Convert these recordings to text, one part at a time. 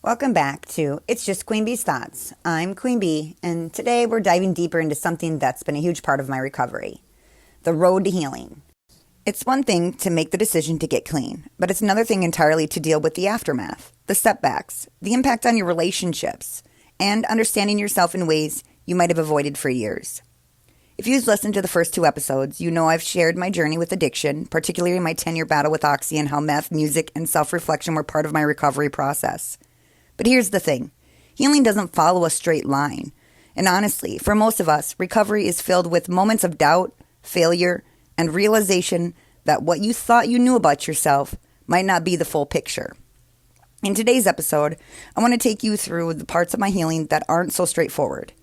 Welcome back to It's Just Queen Bee's Thoughts. I'm Queen Bee, and today we're diving deeper into something that's been a huge part of my recovery, the road to healing. It's one thing to make the decision to get clean, but it's another thing entirely to deal with the aftermath, the setbacks, the impact on your relationships, and understanding yourself in ways you might have avoided for years. If you've listened to the first 2 episodes, you know I've shared my journey with addiction, particularly my 10-year battle with Oxy and how meth, music, and self-reflection were part of my recovery process. But here's the thing. Healing doesn't follow a straight line. And honestly, for most of us, recovery is filled with moments of doubt, failure, and realization that what you thought you knew about yourself might not be the full picture. In today's episode, I want to take you through the parts of my healing that aren't so straightforward.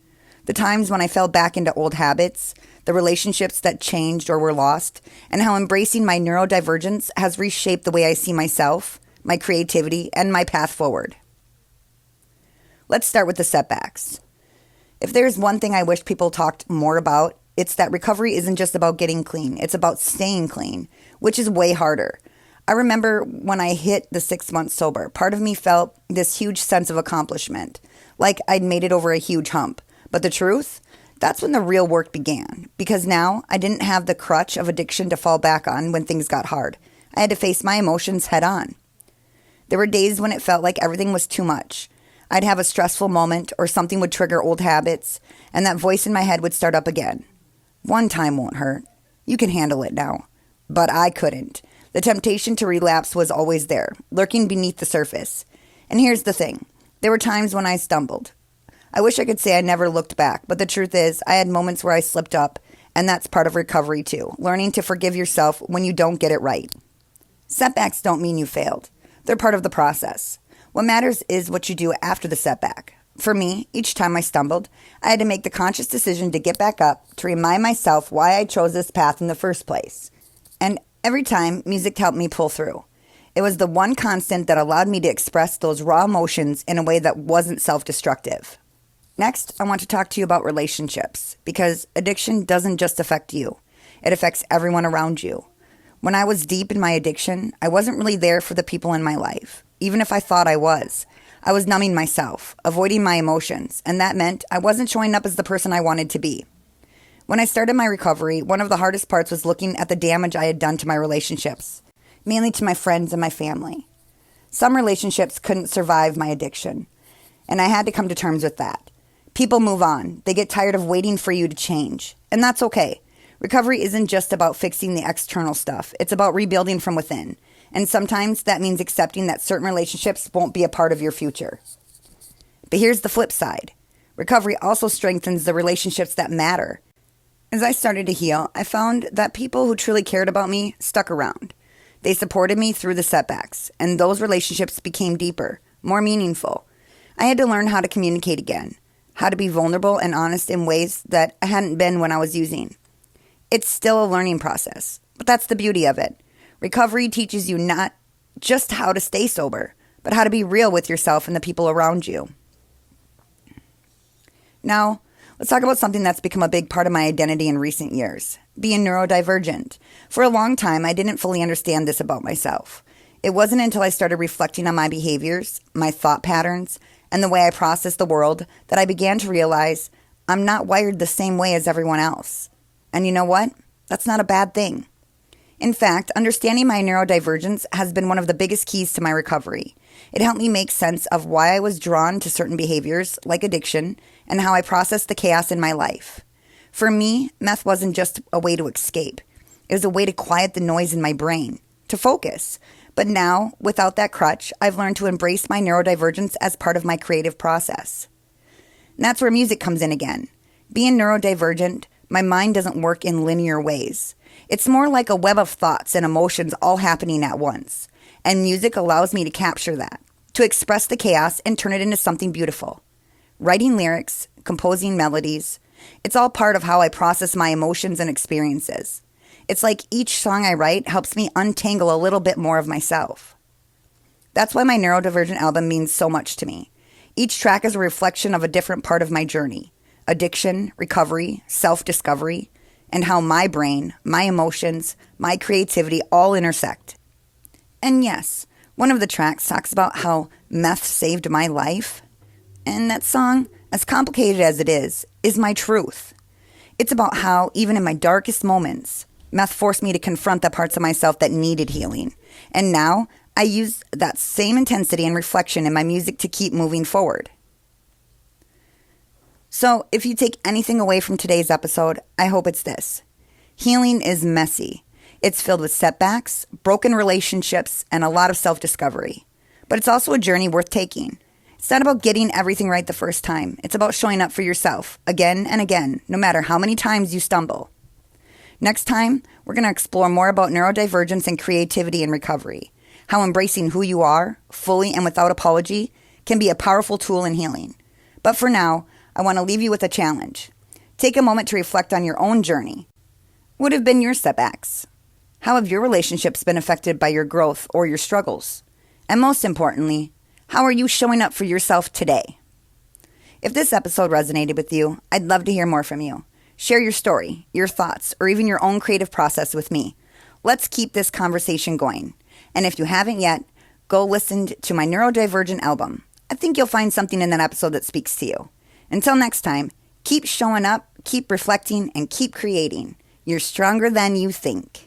The times when I fell back into old habits, the relationships that changed or were lost, and how embracing my neurodivergence has reshaped the way I see myself, my creativity, and my path forward. Let's start with the setbacks. If there's one thing I wish people talked more about, it's that recovery isn't just about getting clean. It's about staying clean, which is way harder. I remember when I hit the 6 months sober, part of me felt this huge sense of accomplishment, like I'd made it over a huge hump. But the truth? That's when the real work began, because now I didn't have the crutch of addiction to fall back on when things got hard. I had to face my emotions head on. There were days when it felt like everything was too much. I'd have a stressful moment or something would trigger old habits, and that voice in my head would start up again. One time won't hurt. You can handle it now. But I couldn't. The temptation to relapse was always there, lurking beneath the surface. And here's the thing. There were times when I stumbled. I wish I could say I never looked back, but the truth is I had moments where I slipped up, and that's part of recovery too, learning to forgive yourself when you don't get it right. Setbacks don't mean you failed. They're part of the process. What matters is what you do after the setback. For me, each time I stumbled, I had to make the conscious decision to get back up, to remind myself why I chose this path in the first place. And every time, music helped me pull through. It was the one constant that allowed me to express those raw emotions in a way that wasn't self-destructive. Next, I want to talk to you about relationships, because addiction doesn't just affect you. It affects everyone around you. When I was deep in my addiction, I wasn't really there for the people in my life. Even if I thought I was numbing myself, avoiding my emotions, and that meant I wasn't showing up as the person I wanted to be. When I started my recovery, one of the hardest parts was looking at the damage I had done to my relationships, mainly to my friends and my family. Some relationships couldn't survive my addiction, and I had to come to terms with that. People move on. They get tired of waiting for you to change, and that's okay. Recovery isn't just about fixing the external stuff. It's about rebuilding from within. And sometimes that means accepting that certain relationships won't be a part of your future. But here's the flip side. Recovery also strengthens the relationships that matter. As I started to heal, I found that people who truly cared about me stuck around. They supported me through the setbacks, and those relationships became deeper, more meaningful. I had to learn how to communicate again, how to be vulnerable and honest in ways that I hadn't been when I was using. It's still a learning process, but that's the beauty of it. Recovery teaches you not just how to stay sober, but how to be real with yourself and the people around you. Now, let's talk about something that's become a big part of my identity in recent years, being neurodivergent. For a long time, I didn't fully understand this about myself. It wasn't until I started reflecting on my behaviors, my thought patterns, and the way I process the world that I began to realize I'm not wired the same way as everyone else. And you know what? That's not a bad thing. In fact, understanding my neurodivergence has been one of the biggest keys to my recovery. It helped me make sense of why I was drawn to certain behaviors, like addiction, and how I processed the chaos in my life. For me, meth wasn't just a way to escape. It was a way to quiet the noise in my brain, to focus. But now, without that crutch, I've learned to embrace my neurodivergence as part of my creative process. And that's where music comes in again. Being neurodivergent, my mind doesn't work in linear ways. It's more like a web of thoughts and emotions all happening at once. And music allows me to capture that, to express the chaos and turn it into something beautiful. Writing lyrics, composing melodies, it's all part of how I process my emotions and experiences. It's like each song I write helps me untangle a little bit more of myself. That's why my Neurodivergent album means so much to me. Each track is a reflection of a different part of my journey. Addiction, recovery, self-discovery. and how my brain, my emotions, my creativity all intersect. And yes, one of the tracks talks about how meth saved my life. And that song, as complicated as it is my truth. It's about how, even in my darkest moments, meth forced me to confront the parts of myself that needed healing. And now, I use that same intensity and reflection in my music to keep moving forward. So, if you take anything away from today's episode, I hope it's this. Healing is messy. It's filled with setbacks, broken relationships, and a lot of self-discovery. But it's also a journey worth taking. It's not about getting everything right the first time. It's about showing up for yourself, again and again, no matter how many times you stumble. Next time, we're going to explore more about neurodivergence and creativity in recovery, how embracing who you are, fully and without apology, can be a powerful tool in healing. But for now, I want to leave you with a challenge. Take a moment to reflect on your own journey. What have been your setbacks? How have your relationships been affected by your growth or your struggles? And most importantly, how are you showing up for yourself today? If this episode resonated with you, I'd love to hear more from you. Share your story, your thoughts, or even your own creative process with me. Let's keep this conversation going. And if you haven't yet, go listen to my Neurodivergent album. I think you'll find something in that episode that speaks to you. Until next time, keep showing up, keep reflecting, and keep creating. You're stronger than you think.